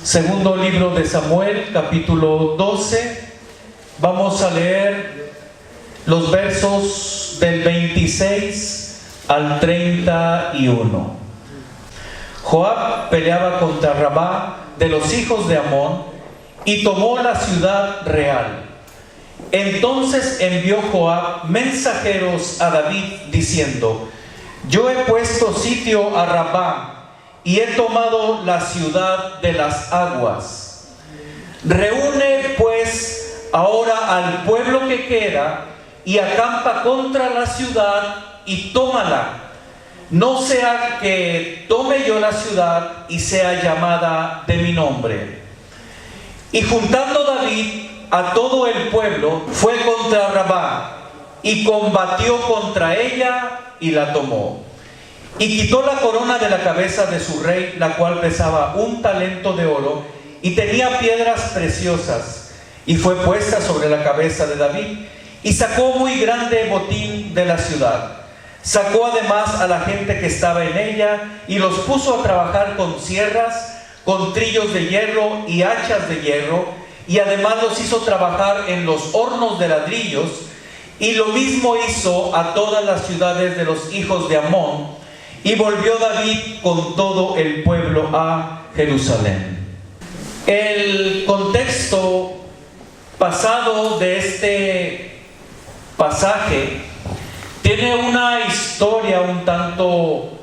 Segundo libro de Samuel, capítulo 12. Vamos a leer los versos del 26 al 31. Joab peleaba contra Rabá de los hijos de Amón y tomó la ciudad real. Entonces envió Joab mensajeros a David diciendo: yo he puesto sitio a Rabá y he tomado la ciudad de las aguas. Reúne pues ahora al pueblo que queda y acampa contra la ciudad y tómala. No sea que tome yo la ciudad y sea llamada de mi nombre. Y juntando David a todo el pueblo, fue contra Rabá y combatió contra ella y la tomó. Y quitó la corona de la cabeza de su rey, la cual pesaba 1 talento de oro y tenía piedras preciosas, y fue puesta sobre la cabeza de David. Y sacó muy grande botín de la ciudad. Sacó además a la gente que estaba en ella y los puso a trabajar con sierras, con trillos de hierro y hachas de hierro, y además los hizo trabajar en los hornos de ladrillos. Y lo mismo hizo a todas las ciudades de los hijos de Amón. Y volvió David con todo el pueblo a Jerusalén. El contexto pasado de este pasaje tiene una historia un tanto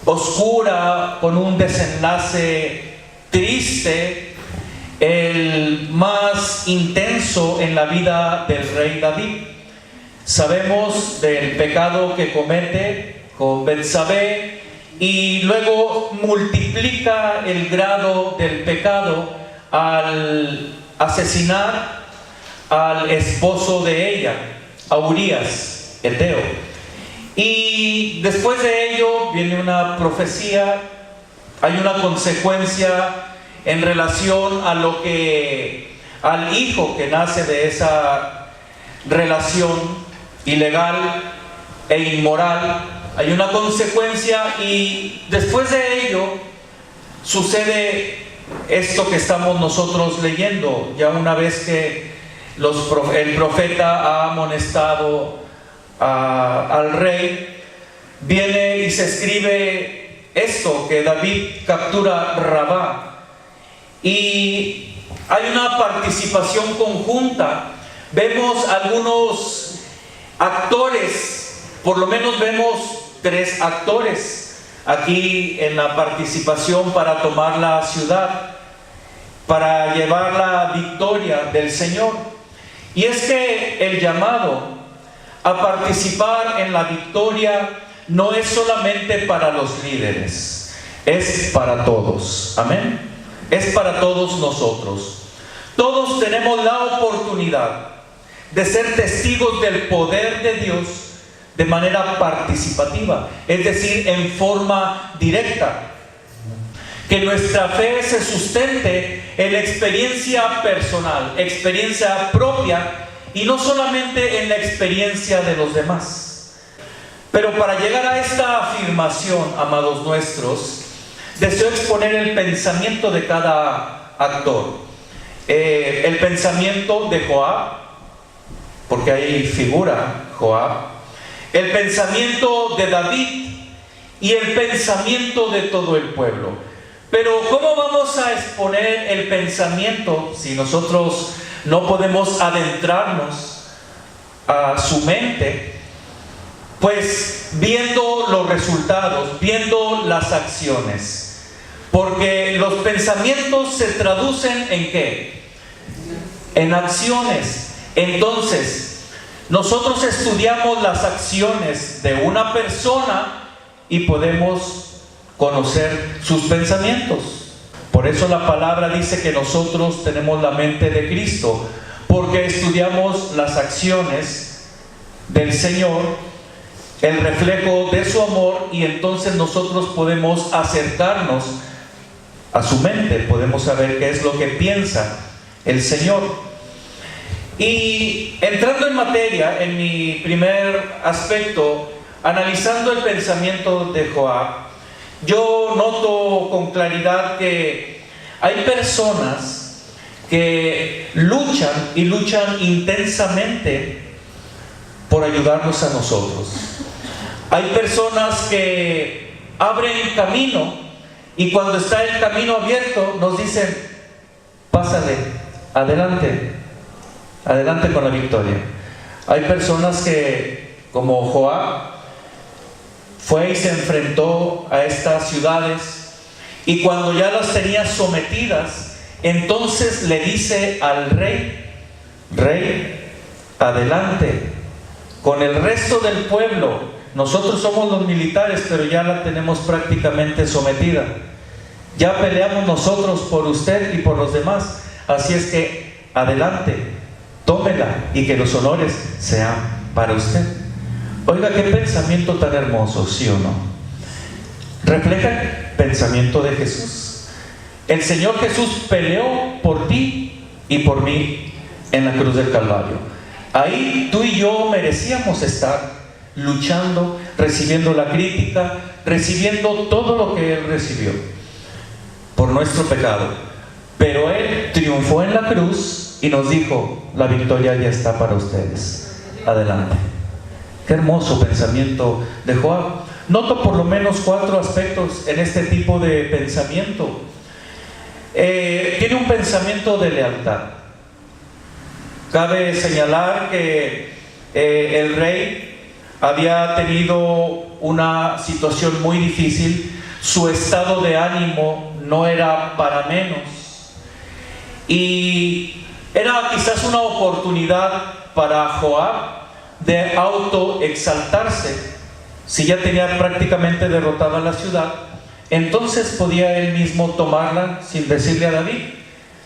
oscura, con un desenlace triste, el más intenso en la vida del rey David. Sabemos del pecado que comete con Betsabé y luego multiplica el grado del pecado al asesinar al esposo de ella, a Urías, Eteo. Y después de ello viene una profecía, hay una consecuencia en relación a al hijo que nace de esa relación ilegal e inmoral. Hay una consecuencia, y después de ello sucede esto que estamos nosotros leyendo. Ya una vez que el profeta ha amonestado al rey, viene y se escribe esto, que David captura Rabá. Y hay una participación conjunta. Vemos algunos actores, por lo menos vemos 3 actores aquí en la participación para tomar la ciudad, para llevar la victoria del Señor. Y es que el llamado a participar en la victoria no es solamente para los líderes, es para todos. Amén. Es para todos nosotros. Todos tenemos la oportunidad de ser testigos del poder de Dios de manera participativa, es decir, en forma directa. Que nuestra fe se sustente en la experiencia personal, experiencia propia, y no solamente en la experiencia de los demás. Pero para llegar a esta afirmación, amados nuestros, deseo exponer el pensamiento de cada actor. El pensamiento de Joab, porque ahí figura Joab, el pensamiento de David y el pensamiento de todo el pueblo. Pero ¿cómo vamos a exponer el pensamiento si nosotros no podemos adentrarnos a su mente? Pues viendo los resultados, viendo las acciones. Porque los pensamientos se traducen ¿en qué? En acciones. Entonces, nosotros estudiamos las acciones de una persona y podemos conocer sus pensamientos. Por eso la palabra dice que nosotros tenemos la mente de Cristo, porque estudiamos las acciones del Señor, el reflejo de su amor, y entonces nosotros podemos acercarnos a su mente, podemos saber qué es lo que piensa el Señor. Y entrando en materia, en mi primer aspecto, analizando el pensamiento de Joab, yo noto con claridad que Hay personas que luchan y luchan intensamente por ayudarnos a nosotros. Hay personas que abren camino y cuando está el camino abierto nos dicen: pásale, adelante, adelante con la victoria. Hay personas que, como Joab, fue y se enfrentó a estas ciudades, y cuando ya las tenía sometidas, entonces le dice al rey: rey, adelante con el resto del pueblo. Nosotros somos los militares, pero ya la tenemos prácticamente sometida. Ya peleamos nosotros por usted y por los demás. Así es que adelante, tómela y que los honores sean para usted. Oiga, qué pensamiento tan hermoso, ¿sí o no? Refleja el pensamiento de Jesús. El Señor Jesús peleó por ti y por mí en la cruz del Calvario. Ahí tú y yo merecíamos estar luchando, recibiendo la crítica, recibiendo todo lo que Él recibió por nuestro pecado. Pero Él triunfó en la cruz y nos dijo: la victoria ya está para ustedes, adelante. Qué hermoso pensamiento de Joab. Noto por lo menos 4 aspectos en este tipo de pensamiento. Tiene un pensamiento de lealtad. Cabe señalar que el rey había tenido una situación muy difícil. Su estado de ánimo no era para menos, y era quizás una oportunidad para Joab de autoexaltarse. Si ya tenía prácticamente derrotada la ciudad, entonces podía él mismo tomarla sin decirle a David,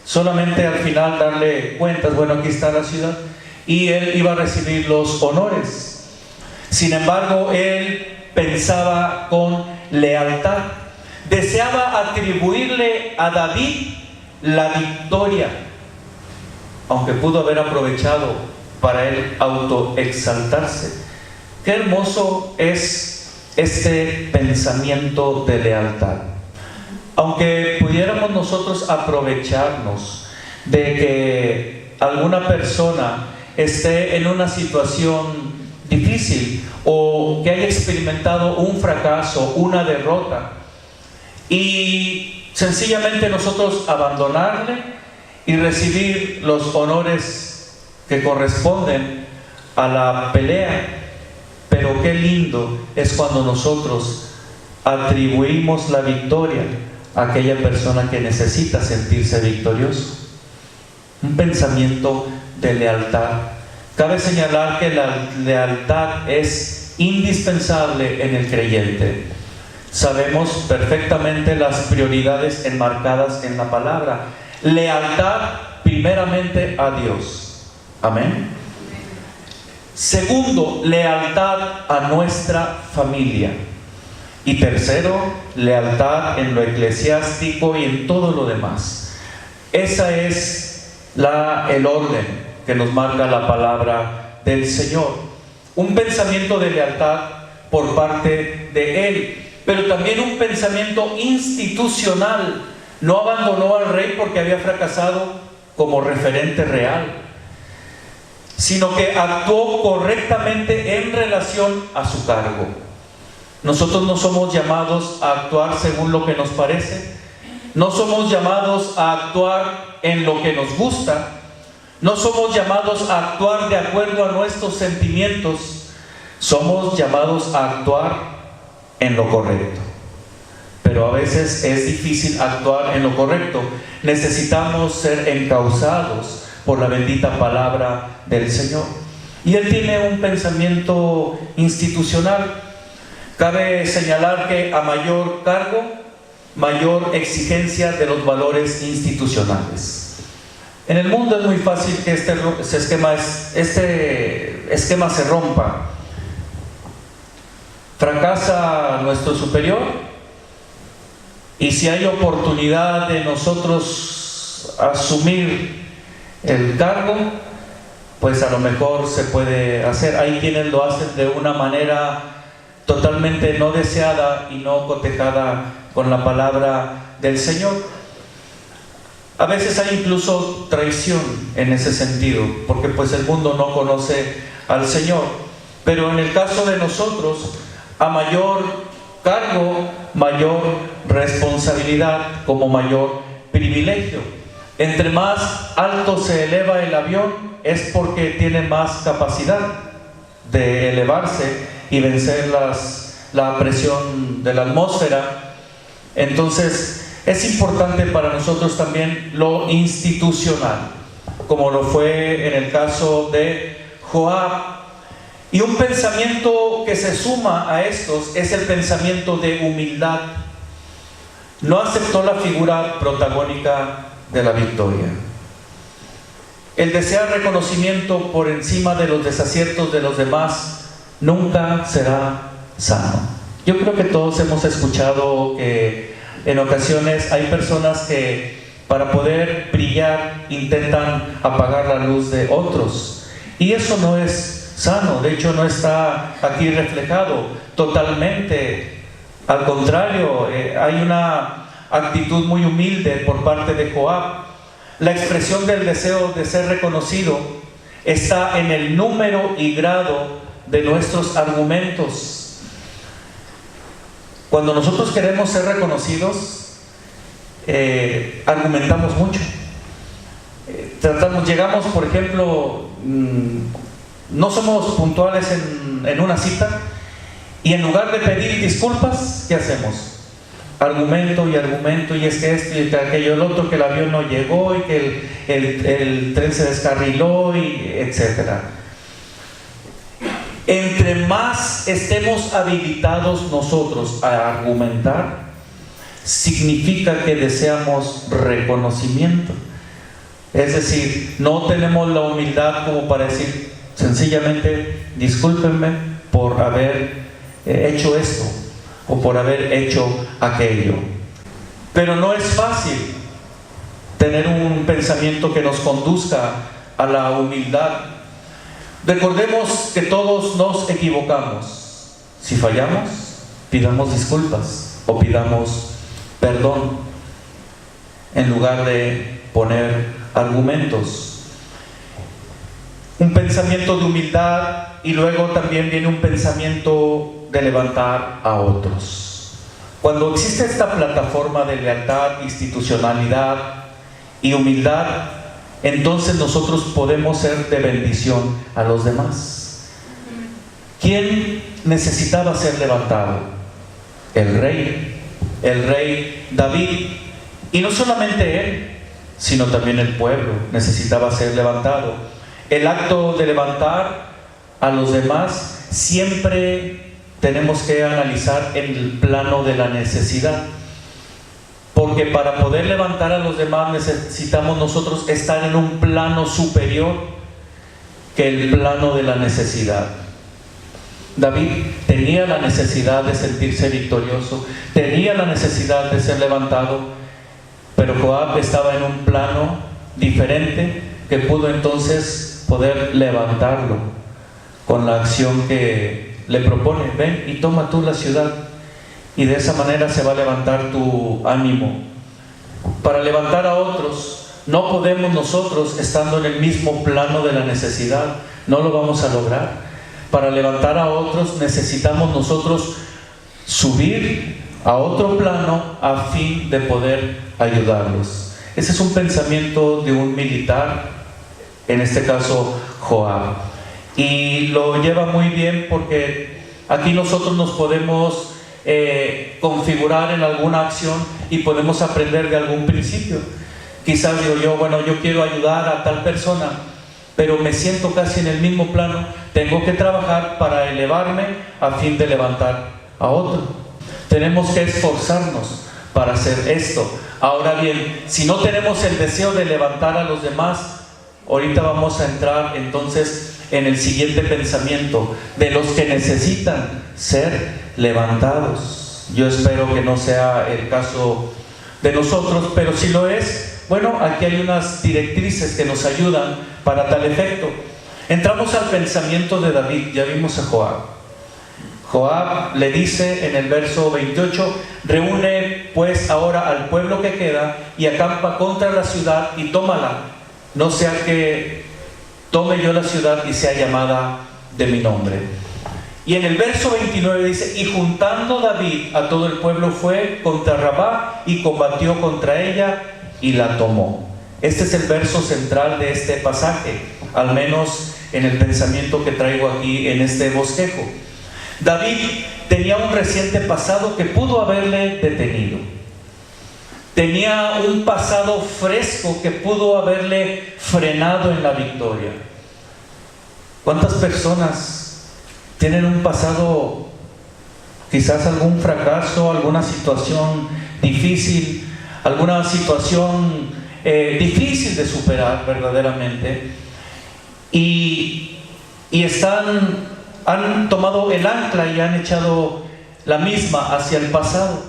solamente al final darle cuentas: bueno, aquí está la ciudad, y él iba a recibir los honores. Sin embargo, él pensaba con lealtad, deseaba atribuirle a David la victoria, aunque pudo haber aprovechado para él autoexaltarse. Qué hermoso es este pensamiento de lealtad. Aunque pudiéramos nosotros aprovecharnos de que alguna persona esté en una situación difícil o que haya experimentado un fracaso, una derrota, y sencillamente nosotros abandonarle y recibir los honores que corresponden a la pelea. Pero qué lindo es cuando nosotros atribuimos la victoria a aquella persona que necesita sentirse victorioso. Un pensamiento de lealtad. Cabe señalar que la lealtad es indispensable en el creyente. Sabemos perfectamente las prioridades enmarcadas en la palabra. Lealtad primeramente a Dios. Amén. Segundo, lealtad a nuestra familia. Y tercero, lealtad en lo eclesiástico y en todo lo demás. Ese es el orden que nos marca la palabra del Señor. Un pensamiento de lealtad por parte de Él, pero también un pensamiento institucional. No abandonó al rey porque había fracasado como referente real, sino que actuó correctamente en relación a su cargo. Nosotros no somos llamados a actuar según lo que nos parece, no somos llamados a actuar en lo que nos gusta, no somos llamados a actuar de acuerdo a nuestros sentimientos, somos llamados a actuar en lo correcto. Pero a veces es difícil actuar en lo correcto. Necesitamos ser encauzados por la bendita palabra del Señor. Y Él tiene un pensamiento institucional. Cabe señalar que a mayor cargo, mayor exigencia de los valores institucionales. En el mundo es muy fácil que este esquema se rompa. Fracasa nuestro superior, y si hay oportunidad de nosotros asumir el cargo, pues a lo mejor se puede hacer. Hay quienes lo hacen de una manera totalmente no deseada y no cotejada con la palabra del Señor. A veces hay incluso traición en ese sentido, porque pues el mundo no conoce al Señor. Pero en el caso de nosotros, a mayor cargo, mayor responsabilidad, como mayor privilegio. Entre más alto se eleva el avión, es porque tiene más capacidad de elevarse y vencer la presión de la atmósfera. Entonces, es importante para nosotros también lo institucional, como lo fue en el caso de Joab. Y un pensamiento que se suma a estos es el pensamiento de humildad. No aceptó la figura protagónica de la victoria. El desear reconocimiento por encima de los desaciertos de los demás nunca será sano. Yo creo que todos hemos escuchado que en ocasiones hay personas que para poder brillar intentan apagar la luz de otros, y eso no es sano. De hecho, no está aquí reflejado totalmente. Al contrario, hay una actitud muy humilde por parte de Joab. La expresión del deseo de ser reconocido está en el número y grado de nuestros argumentos. Cuando nosotros queremos ser reconocidos, argumentamos mucho. Llegamos, por ejemplo, no somos puntuales en una cita, y en lugar de pedir disculpas, ¿qué hacemos? Argumento y argumento, y es que esto y que aquello, el otro, que el avión no llegó y que el tren se descarriló, y etcétera. Entre más estemos habilitados nosotros a argumentar, significa que deseamos reconocimiento. Es decir, no tenemos la humildad como para decir sencillamente: discúlpenme por haber hecho esto o por haber hecho aquello. Pero no es fácil tener un pensamiento que nos conduzca a la humildad. Recordemos que todos nos equivocamos. Si fallamos, pidamos disculpas o pidamos perdón, en lugar de poner argumentos. Un pensamiento de humildad, y luego también viene un pensamiento de levantar a otros. Cuando existe esta plataforma de lealtad, institucionalidad y humildad, entonces nosotros podemos ser de bendición a los demás. ¿Quién necesitaba ser levantado? El rey David. Y no solamente él, sino también el pueblo necesitaba ser levantado. El acto de levantar a los demás siempre tenemos que analizar en el plano de la necesidad, porque para poder levantar a los demás necesitamos nosotros estar en un plano superior que el plano de la necesidad. David tenía la necesidad de sentirse victorioso, tenía la necesidad de ser levantado, pero Joab estaba en un plano diferente que pudo entonces poder levantarlo con la acción que le propone: ven y toma tú la ciudad, y de esa manera se va a levantar tu ánimo. Para levantar a otros, no podemos nosotros, estando en el mismo plano de la necesidad, no lo vamos a lograr. Para levantar a otros necesitamos nosotros subir a otro plano a fin de poder ayudarlos. Ese es un pensamiento de un militar, en este caso Joab, y lo lleva muy bien, porque aquí nosotros nos podemos configurar en alguna acción y podemos aprender de algún principio. Quizás digo yo, bueno, yo quiero ayudar a tal persona, pero me siento casi en el mismo plano. Tengo que trabajar para elevarme a fin de levantar a otro. Tenemos que esforzarnos para hacer esto. Ahora bien, si no tenemos el deseo de levantar a los demás, ahorita vamos a entrar entonces en el siguiente pensamiento, de los que necesitan ser levantados. Yo espero que no sea el caso de nosotros, pero si lo es, bueno, aquí hay unas directrices que nos ayudan para tal efecto. Entramos al pensamiento de David. Ya vimos a Joab. Joab le dice en el verso 28: reúne pues ahora al pueblo que queda y acampa contra la ciudad y tómala, no sea que tome yo la ciudad y sea llamada de mi nombre. Y en el verso 29 dice: y juntando David a todo el pueblo fue contra Rabá y combatió contra ella y la tomó. Este es el verso central de este pasaje, al menos en el pensamiento que traigo aquí en este bosquejo. David tenía un reciente pasado que pudo haberle detenido. Tenía un pasado fresco que pudo haberle frenado en la victoria. ¿Cuántas personas tienen un pasado, quizás algún fracaso, alguna situación difícil, alguna situación difícil de superar verdaderamente, y han tomado el ancla y han echado la misma hacia el pasado?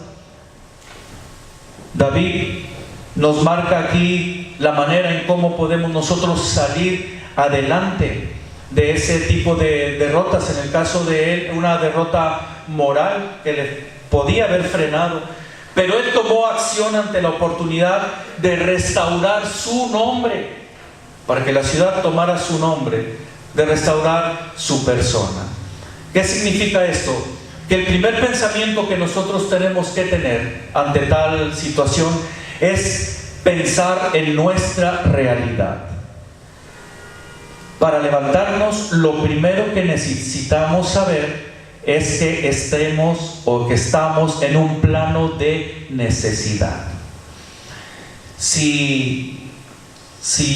David nos marca aquí la manera en cómo podemos nosotros salir adelante de ese tipo de derrotas. En el caso de él, una derrota moral que le podía haber frenado, pero él tomó acción ante la oportunidad de restaurar su nombre, para que la ciudad tomara su nombre, de restaurar su persona. ¿Qué significa esto? Que el primer pensamiento que nosotros tenemos que tener ante tal situación es pensar en nuestra realidad. Para levantarnos, lo primero que necesitamos saber es que estamos en un plano de necesidad. Si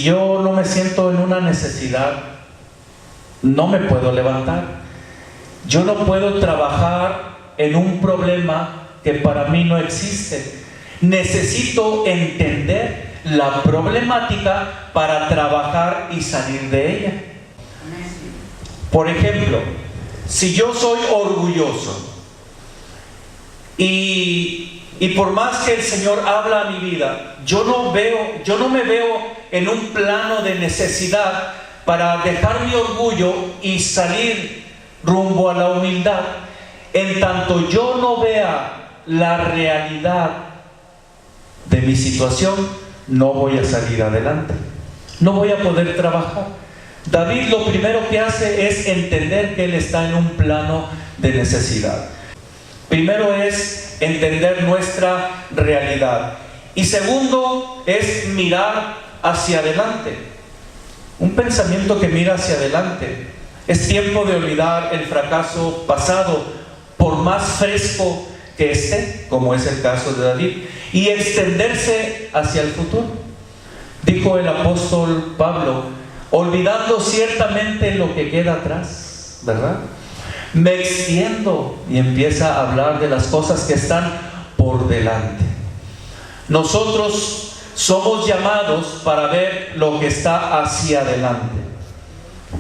yo no me siento en una necesidad, no me puedo levantar. Yo no puedo trabajar en un problema que para mí no existe. Necesito entender la problemática para trabajar y salir de ella. Por ejemplo, si yo soy orgulloso y por más que el Señor habla a mi vida, yo no me veo en un plano de necesidad para dejar mi orgullo y salir rumbo a la humildad. En tanto yo no vea la realidad de mi situación, no voy a salir adelante, no voy a poder trabajar. David lo primero que hace es entender que él está en un plano de necesidad. Primero es entender nuestra realidad, y segundo es mirar hacia adelante. Un pensamiento que mira hacia adelante. Es tiempo de olvidar el fracaso pasado, por más fresco que esté, como es el caso de David, y extenderse hacia el futuro. Dijo el apóstol Pablo: olvidando ciertamente lo que queda atrás, ¿verdad? Me extiendo, y empieza a hablar de las cosas que están por delante. Nosotros somos llamados para ver lo que está hacia adelante.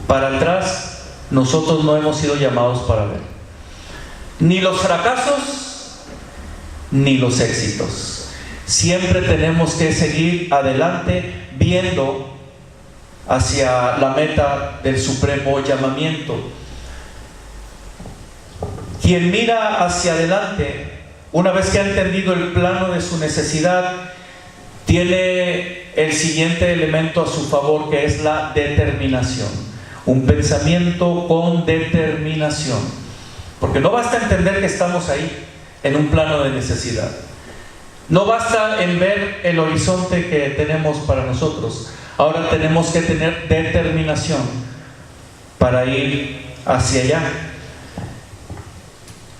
Para atrás, nosotros no hemos sido llamados para ver ni los fracasos ni los éxitos. Siempre tenemos que seguir adelante, viendo hacia la meta del supremo llamamiento. Quien mira hacia adelante, una vez que ha entendido el plano de su necesidad, tiene el siguiente elemento a su favor, que es la determinación. Un pensamiento con determinación. Porque no basta entender que estamos ahí, en un plano de necesidad. No basta en ver el horizonte que tenemos para nosotros. Ahora tenemos que tener determinación para ir hacia allá.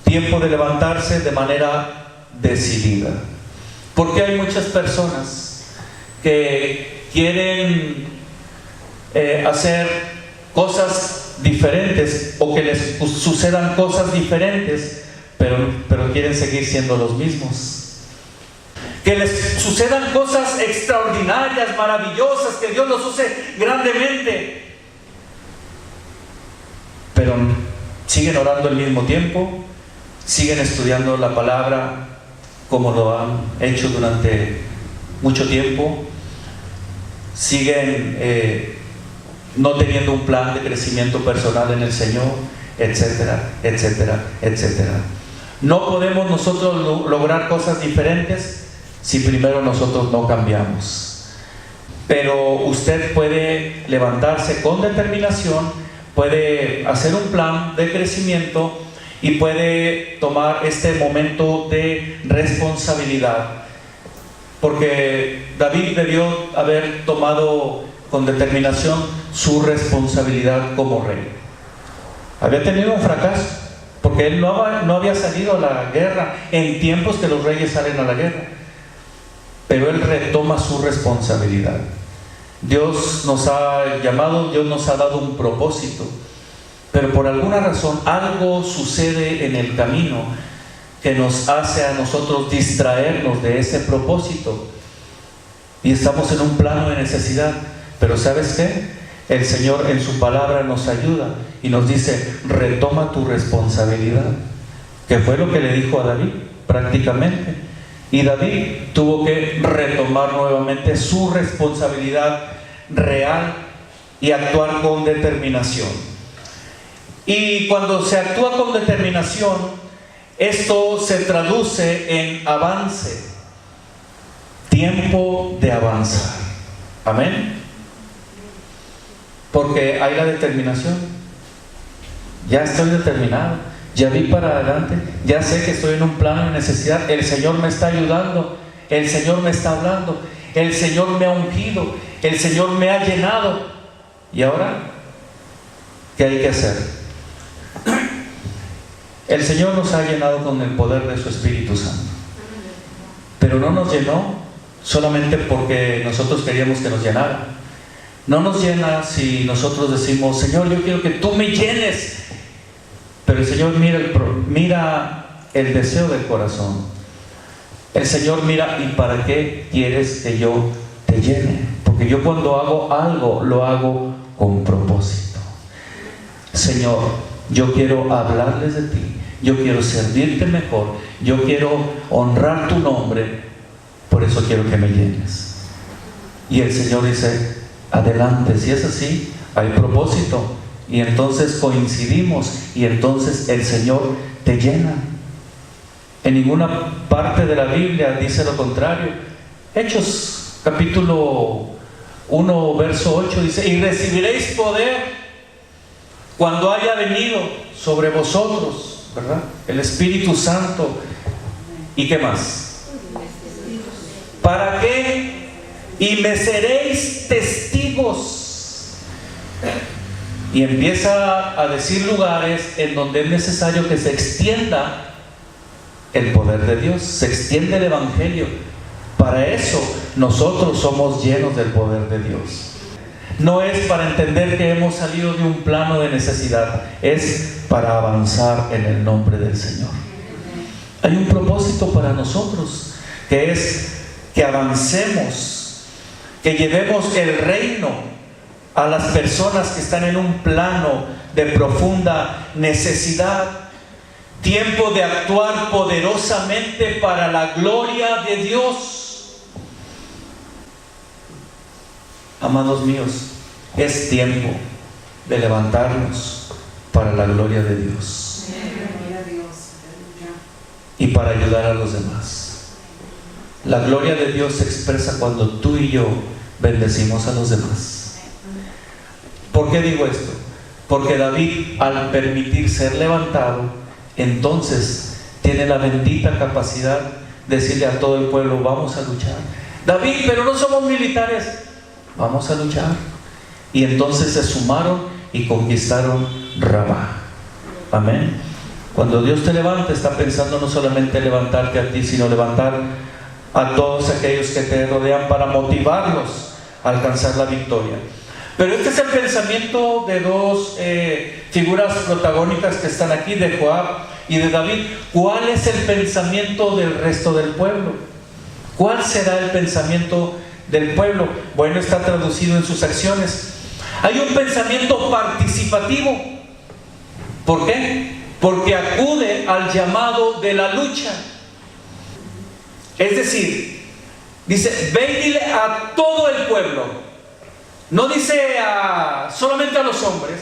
Tiempo de levantarse de manera decidida. Porque hay muchas personas que quieren hacer cosas diferentes, o que les sucedan cosas diferentes, pero quieren seguir siendo los mismos. Que les sucedan cosas extraordinarias, maravillosas, que Dios los use grandemente, pero siguen orando al mismo tiempo, siguen estudiando la palabra como lo han hecho durante mucho tiempo, siguen no teniendo un plan de crecimiento personal en el Señor, etcétera, etcétera, etcétera. No podemos nosotros lograr cosas diferentes si primero nosotros no cambiamos. Pero usted puede levantarse con determinación, puede hacer un plan de crecimiento y puede tomar este momento de responsabilidad. Porque David debió haber tomado con determinación su responsabilidad como rey. Había tenido un fracaso, porque él no había salido a la guerra en tiempos que los reyes salen a la guerra. Pero él retoma su responsabilidad. Dios nos ha llamado, Dios nos ha dado un propósito, pero por alguna razón algo sucede en el camino que nos hace a nosotros distraernos de ese propósito y estamos en un plano de necesidad. Pero ¿sabes qué? El Señor en su palabra nos ayuda y nos dice: retoma tu responsabilidad, que fue lo que le dijo a David prácticamente. Y David tuvo que retomar nuevamente su responsabilidad real y actuar con determinación. Y cuando se actúa con determinación, esto se traduce en avance, tiempo de avanzar. Amén. Porque hay la determinación. Ya estoy determinado, ya vi para adelante, ya sé que estoy en un plano de necesidad. El Señor me está ayudando, el Señor me está hablando, el Señor me ha ungido, el Señor me ha llenado. ¿Y ahora qué hay que hacer? El Señor nos ha llenado con el poder de su Espíritu Santo, pero no nos llenó solamente porque nosotros queríamos que nos llenara. No nos llena si nosotros decimos: Señor, yo quiero que tú me llenes. Pero el Señor mira el deseo del corazón. El Señor mira: ¿y para qué quieres que yo te llene? Porque yo cuando hago algo, lo hago con propósito. Señor, yo quiero hablarles de ti, yo quiero servirte mejor, yo quiero honrar tu nombre, por eso quiero que me llenes. Y el Señor dice: adelante. Si es así, hay propósito, y entonces coincidimos, y entonces el Señor te llena. En ninguna parte de la Biblia dice lo contrario. Hechos capítulo 1 verso 8 dice: y recibiréis poder cuando haya venido sobre vosotros, ¿verdad?, el Espíritu Santo. ¿Y qué más? ¿Para qué? Y me seréis testigos. Y empieza a decir lugares en donde es necesario que se extienda el poder de Dios, se extiende el Evangelio. Para eso nosotros somos llenos del poder de Dios. No es para entender que hemos salido de un plano de necesidad, es para avanzar en el nombre del Señor. Hay un propósito para nosotros, que es que avancemos, que llevemos el reino a las personas que están en un plano de profunda necesidad. Tiempo de actuar poderosamente para la gloria de Dios. Amados míos, es tiempo de levantarnos para la gloria de Dios y para ayudar a los demás. La gloria de Dios se expresa cuando tú y yo bendecimos a los demás. ¿Por qué digo esto? Porque David, al permitir ser levantado, entonces tiene la bendita capacidad de decirle a todo el pueblo: vamos a luchar. David, pero no somos militares. Vamos a luchar. Y entonces se sumaron y conquistaron Rabá. Amén. Cuando Dios te levanta, está pensando no solamente levantarte a ti, sino levantar a todos aquellos que te rodean para motivarlos a alcanzar la victoria. Pero este es el pensamiento de dos figuras protagónicas que están aquí, de Joab y de David. ¿Cuál es el pensamiento del resto del pueblo? ¿Cuál será el pensamiento del pueblo? Bueno, está traducido en sus acciones. Hay un pensamiento participativo. ¿Por qué? Porque acude al llamado de la lucha. Es decir, dice: ve y dile a todo el pueblo. No dice solamente a los hombres,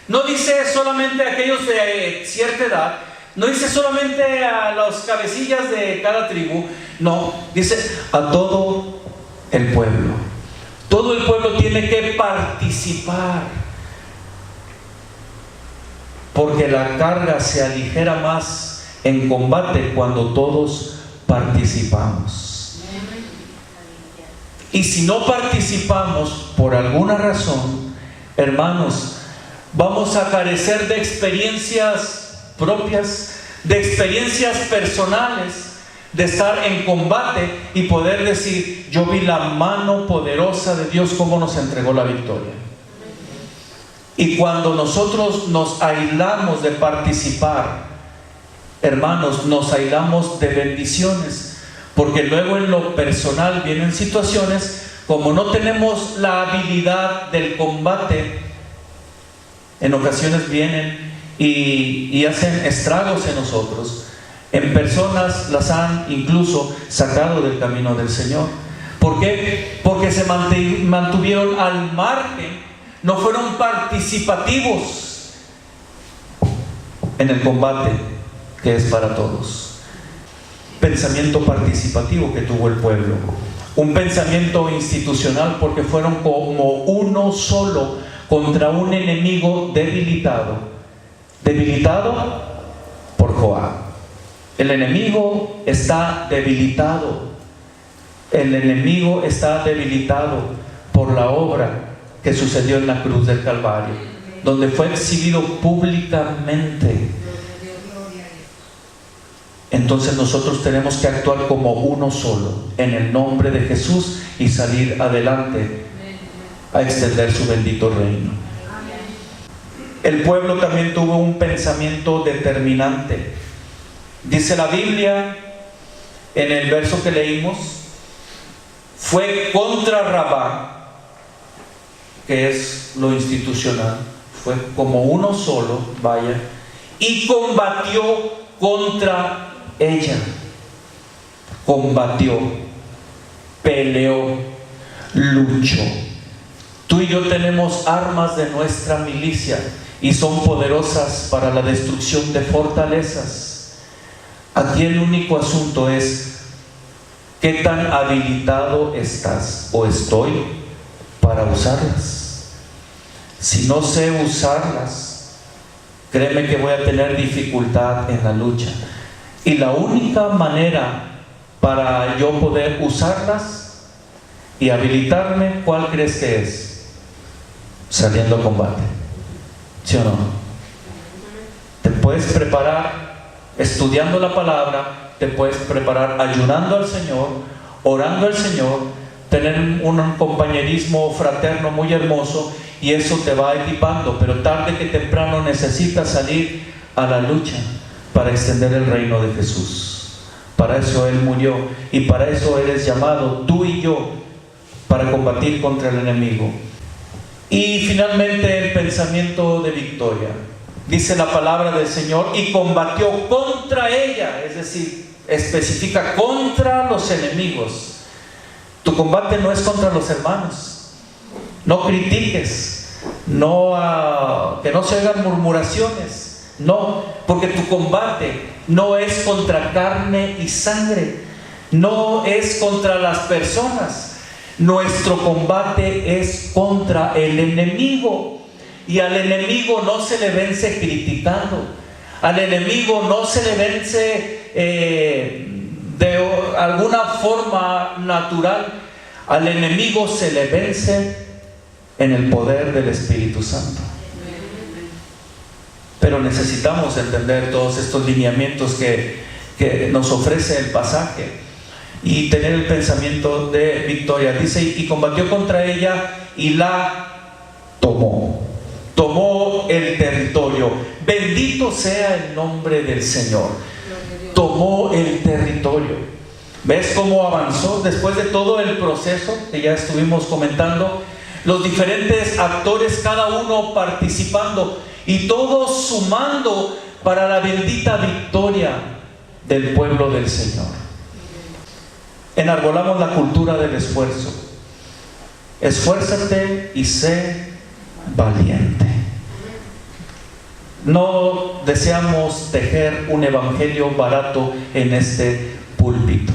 No dice solamente a aquellos de cierta edad, no dice solamente a los cabecillas de cada tribu, no, dice a todo el pueblo. Todo el pueblo tiene que participar, porque la carga se aligera más en combate cuando todos participamos. Y si no participamos por alguna razón, hermanos, vamos a carecer de experiencias propias, de experiencias personales, de estar en combate y poder decir: yo vi la mano poderosa de Dios, cómo nos entregó la victoria. Y cuando nosotros nos aislamos de participar, hermanos, nos aislamos de bendiciones, porque luego en lo personal vienen situaciones, como no tenemos la habilidad del combate, en ocasiones vienen y hacen estragos en nosotros. En personas las han incluso sacado del camino del Señor. ¿Por qué? Porque se mantuvieron al margen, no fueron participativos en el combate que es para todos. Pensamiento participativo que tuvo el pueblo, un pensamiento institucional, porque fueron como uno solo contra un enemigo debilitado por Joab. El enemigo está debilitado. El enemigo está debilitado por la obra que sucedió en la cruz del Calvario, donde fue exhibido públicamente. Entonces nosotros tenemos que actuar como uno solo, en el nombre de Jesús, y salir adelante a extender su bendito reino. El pueblo también tuvo un pensamiento determinante. Dice la Biblia, en el verso que leímos, fue contra Rabá, que es lo institucional, fue como uno solo, vaya, y combatió contra ella. Combatió, peleó, luchó. Tú y yo tenemos armas de nuestra milicia y son poderosas para la destrucción de fortalezas. Aquí el único asunto es: ¿qué tan habilitado estás o estoy para usarlas? Si no sé usarlas, créeme que voy a tener dificultad en la lucha. Y la única manera para yo poder usarlas y habilitarme, ¿cuál crees que es? Saliendo a combate. ¿Sí o no? Te puedes preparar estudiando la palabra, te puedes preparar ayunando al Señor, orando al Señor, tener un compañerismo fraterno muy hermoso, y eso te va equipando, pero tarde que temprano necesitas salir a la lucha para extender el reino de Jesús. Para eso Él murió, y para eso eres llamado tú y yo, para combatir contra el enemigo. Y finalmente el pensamiento de victoria. Dice la palabra del Señor: y combatió contra ella, es decir, especifica contra los enemigos. Tu combate no es contra los hermanos. No critiques, que no se hagan murmuraciones. No, porque tu combate no es contra carne y sangre, no es contra las personas. Nuestro combate es contra el enemigo, y al enemigo no se le vence criticando, al enemigo no se le vence de alguna forma natural. Al enemigo se le vence en el poder del Espíritu Santo. Pero necesitamos entender todos estos lineamientos que nos ofrece el pasaje y tener el pensamiento de victoria. Dice: y combatió contra ella y la tomó el territorio. Bendito sea el nombre del Señor. Tomó el territorio. ¿Ves cómo avanzó después de todo el proceso que ya estuvimos comentando? Los diferentes actores, cada uno participando y todos sumando para la bendita victoria del pueblo del Señor. Enarbolamos la cultura del esfuerzo. Esfuérzate y sé valiente. No deseamos tejer un evangelio barato en este púlpito.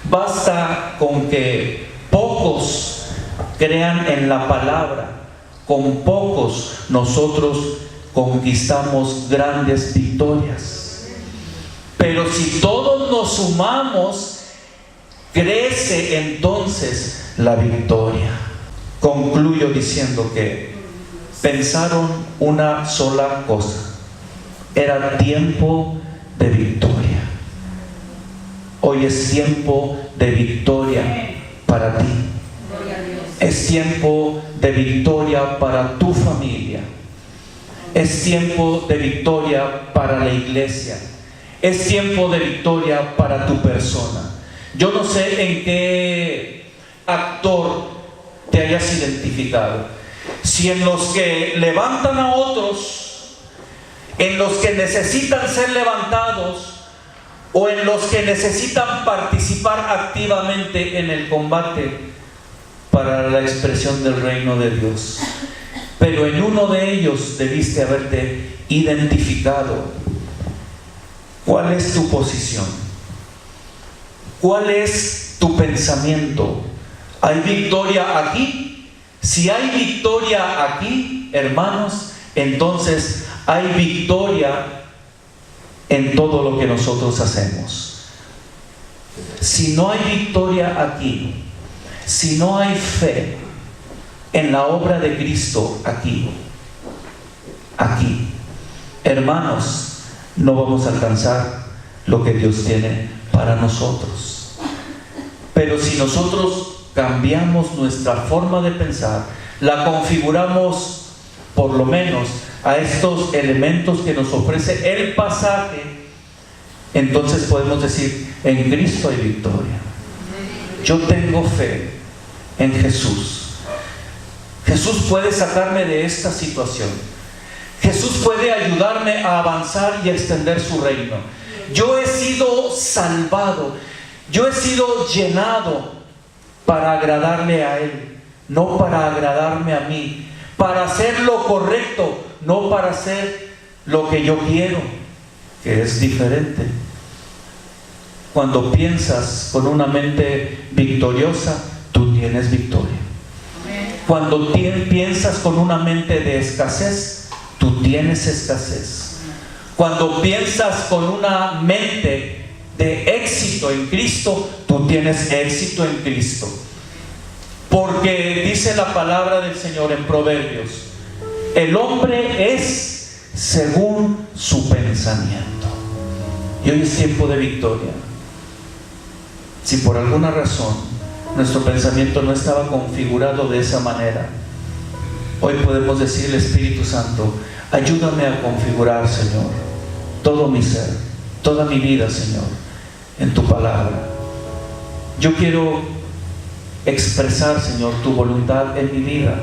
Basta con que pocos crean en la palabra, con pocos nosotros conquistamos grandes victorias. Pero si todos nos sumamos, crece entonces la victoria. Concluyo diciendo que pensaron una sola cosa: era tiempo de victoria. Hoy es tiempo de victoria para ti. Es tiempo de victoria para tu familia. Es tiempo de victoria para la iglesia. Es tiempo de victoria para tu persona. Yo no sé en qué actor te hayas identificado. Si en los que levantan a otros, en los que necesitan ser levantados, o en los que necesitan participar activamente en el combate para la expresión del reino de Dios. Pero en uno de ellos debiste haberte identificado. ¿Cuál es tu posición? ¿Cuál es tu pensamiento? ¿Hay victoria aquí? Si hay victoria aquí, hermanos, entonces hay victoria en todo lo que nosotros hacemos. Si no hay victoria aquí, si no hay fe en la obra de Cristo aquí, hermanos, no vamos a alcanzar lo que Dios tiene para nosotros. Pero si nosotros cambiamos nuestra forma de pensar, la configuramos por lo menos a estos elementos que nos ofrece el pasaje, entonces podemos decir: en Cristo hay victoria. Yo tengo fe en Jesús. Jesús puede sacarme de esta situación. Jesús puede ayudarme a avanzar y a extender su reino. Yo he sido salvado, yo he sido llenado para agradarle a Él, no para agradarme a mí, para hacer lo correcto, no para hacer lo que yo quiero, que es diferente. Cuando piensas con una mente victoriosa, tú tienes victoria. Cuando piensas con una mente de escasez, tú tienes escasez. Cuando piensas con una mente de éxito en Cristo, tú tienes éxito en Cristo. Porque dice la palabra del Señor en Proverbios: el hombre es según su pensamiento. Y hoy es tiempo de victoria. Si por alguna razón nuestro pensamiento no estaba configurado de esa manera, hoy podemos decirle: Espíritu Santo, ayúdame a configurar, Señor, todo mi ser, toda mi vida, Señor, en tu palabra. Yo quiero expresar, Señor, tu voluntad en mi vida.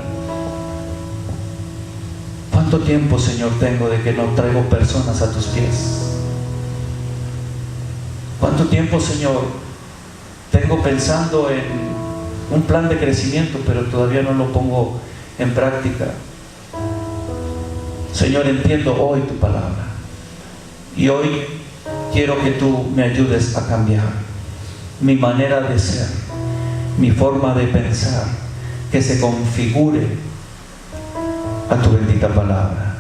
¿Cuánto tiempo, Señor, tengo de que no traigo personas a tus pies? ¿Cuánto tiempo, Señor, tengo pensando en un plan de crecimiento, pero todavía no lo pongo en práctica? Señor, entiendo hoy tu palabra, y hoy quiero que tú me ayudes a cambiar mi manera de ser, mi forma de pensar, que se configure a tu bendita palabra.